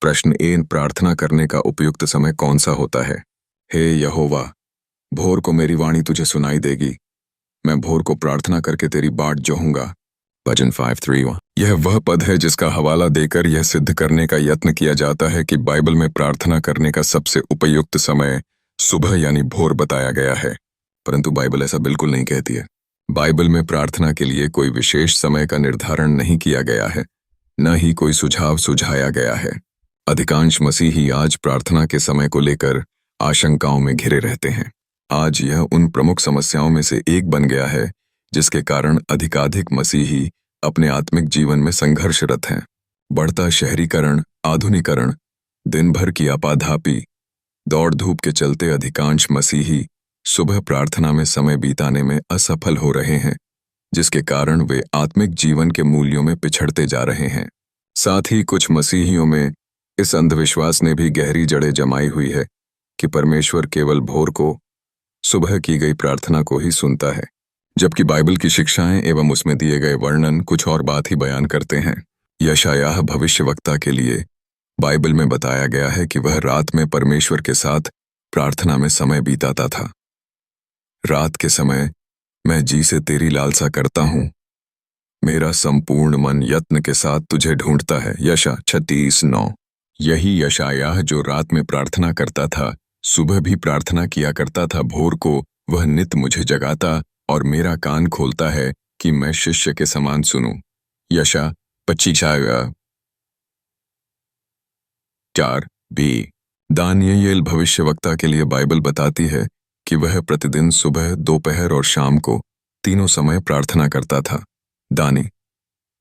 प्रश्न ए, प्रार्थना करने का उपयुक्त समय कौन सा होता है? हे यहोवा, भोर को मेरी वाणी तुझे सुनाई देगी, मैं भोर को प्रार्थना करके तेरी बाट जोहूंगा। भजन 5:3। यह वह पद है जिसका हवाला देकर यह सिद्ध करने का यत्न किया जाता है कि बाइबल में प्रार्थना करने का सबसे उपयुक्त समय सुबह यानी भोर बताया गया है, परंतु बाइबल ऐसा बिल्कुल नहीं कहती है। बाइबल में प्रार्थना के लिए कोई विशेष समय का निर्धारण नहीं किया गया है, न ही कोई सुझाव सुझाया गया है। अधिकांश मसीही आज प्रार्थना के समय को लेकर आशंकाओं में घिरे रहते हैं। आज यह उन प्रमुख समस्याओं में से एक बन गया है जिसके कारण अधिकाधिक मसीही अपने आत्मिक जीवन में संघर्षरत हैं। बढ़ता शहरीकरण, आधुनिकरण, दिन भर की आपाधापी दौड़ धूप के चलते अधिकांश मसीही सुबह प्रार्थना में समय बिताने में असफल हो रहे हैं, जिसके कारण वे आत्मिक जीवन के मूल्यों में पिछड़ते जा रहे हैं। साथ ही कुछ मसीहियों में इस अंधविश्वास ने भी गहरी जड़ें जमाई हुई है कि परमेश्वर केवल भोर को सुबह की गई प्रार्थना को ही सुनता है, जबकि बाइबल की शिक्षाएं एवं उसमें दिए गए वर्णन कुछ और बात ही बयान करते हैं। यशायाह भविष्यवक्ता के लिए बाइबल में बताया गया है कि वह रात में परमेश्वर के साथ प्रार्थना में समय बिताता था। रात के समय मैं जी से तेरी लालसा करता हूं, मेरा संपूर्ण मन यत्न के साथ तुझे ढूंढता है। यशा 36:9। यही यशायाह जो रात में प्रार्थना करता था, सुबह भी प्रार्थना किया करता था। भोर को वह नित मुझे जगाता और मेरा कान खोलता है कि मैं शिष्य के समान सुनूं। यशा 25:4b। दानियेल भविष्यवक्ता के लिए बाइबल बताती है कि वह प्रतिदिन सुबह, दोपहर और शाम को तीनों समय प्रार्थना करता था। दानी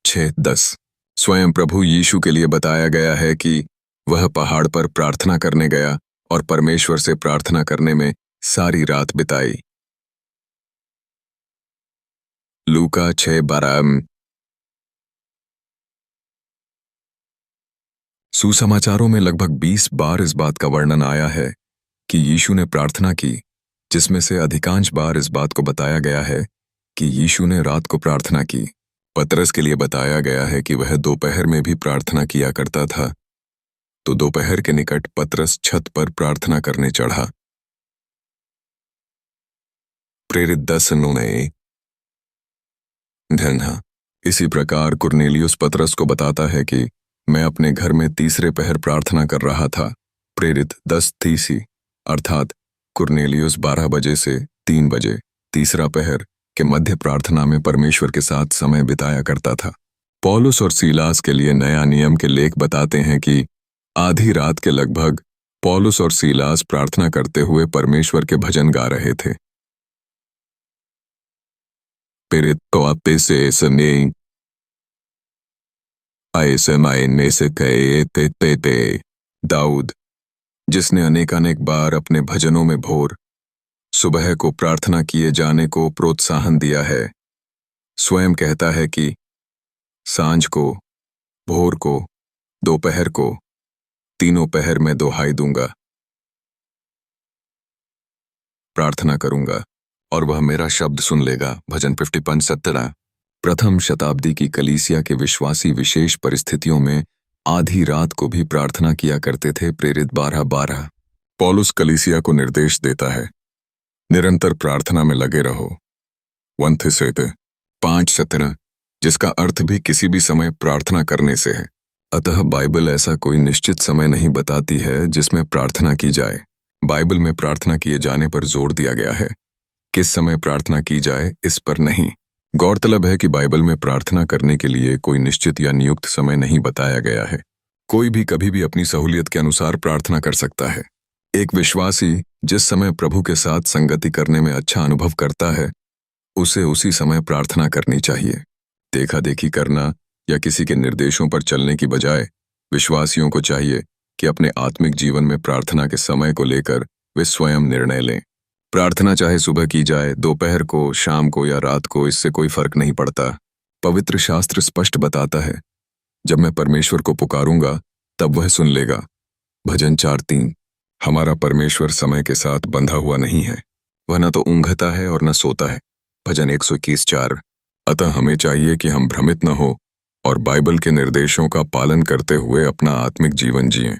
6:10। स्वयं प्रभु यीशु के लिए बताया गया है कि वह पहाड़ पर प्रार्थना करने गया और परमेश्वर से प्रार्थना करने में सारी रात बिताई। लूका 6:12। सुसमाचारों में लगभग 20 बार इस बात का वर्णन आया है कि यीशु ने प्रार्थना की, जिसमें से अधिकांश बार इस बात को बताया गया है कि यीशु ने रात को प्रार्थना की। पतरस के लिए बताया गया है कि वह दोपहर में भी प्रार्थना किया करता था, तो दोपहर के निकट पतरस छत पर प्रार्थना करने चढ़ा। प्रेरित 10:9। ढलना। इसी प्रकार कुरनेलियुस पतरस को बताता है कि मैं अपने घर में तीसरे पहर प्रार्थना कर रहा था। प्रेरित 10:30। अर्थात कुरनेलियुस 12 बजे से 3 बजे तीसरा पहर के मध्य प्रार्थना में परमेश्वर के साथ समय बिताया करता था। पौलुस और सीलास के लिए नया नियम के लेख बताते हैं कि आधी रात के लगभग पौलुस और सीलास प्रार्थना करते हुए परमेश्वर के भजन गा रहे थे। प्रेरित को आपे से सने आए समाए ने से कहे ते दाऊद, जिसने अनेकानेक बार अपने भजनों में भोर, सुबह को प्रार्थना किए जाने को प्रोत्साहन दिया है, स्वयं कहता है कि सांझ को, भोर को, दोपहर को, तीनों पहर में दोहाई दूंगा, प्रार्थना करूंगा और वह मेरा शब्द सुन लेगा। भजन 55:17। प्रथम शताब्दी की कलीसिया के विश्वासी विशेष परिस्थितियों में आधी रात को भी प्रार्थना किया करते थे। प्रेरित 12:12। पौलुस कलीसिया को निर्देश देता है, निरंतर प्रार्थना में लगे रहो। 1 थिस्सलुनीके 5:17, जिसका अर्थ भी किसी भी समय प्रार्थना करने से है। अतः बाइबल ऐसा कोई निश्चित समय नहीं बताती है जिसमें प्रार्थना की जाए। बाइबल में प्रार्थना किए जाने पर जोर दिया गया है, किस समय प्रार्थना की जाए इस पर नहीं। गौरतलब है कि बाइबल में प्रार्थना करने के लिए कोई निश्चित या नियुक्त समय नहीं बताया गया है। कोई भी कभी भी अपनी सहूलियत के अनुसार प्रार्थना कर सकता है। एक विश्वासी जिस समय प्रभु के साथ संगति करने में अच्छा अनुभव करता है, उसे उसी समय प्रार्थना करनी चाहिए। देखा देखी करना या किसी के निर्देशों पर चलने की बजाय विश्वासियों को चाहिए कि अपने आत्मिक जीवन में प्रार्थना के समय को लेकर वे स्वयं निर्णय लें। प्रार्थना चाहे सुबह की जाए, दोपहर को, शाम को या रात को, इससे कोई फर्क नहीं पड़ता। पवित्र शास्त्र स्पष्ट बताता है, जब मैं परमेश्वर को पुकारूंगा तब वह सुन लेगा। भजन 4:3। हमारा परमेश्वर समय के साथ बंधा हुआ नहीं है, वह न तो ऊंघता है और न सोता है। भजन 121:4। अतः हमें चाहिए कि हम भ्रमित न हो और बाइबल के निर्देशों का पालन करते हुए अपना आत्मिक जीवन जिएं।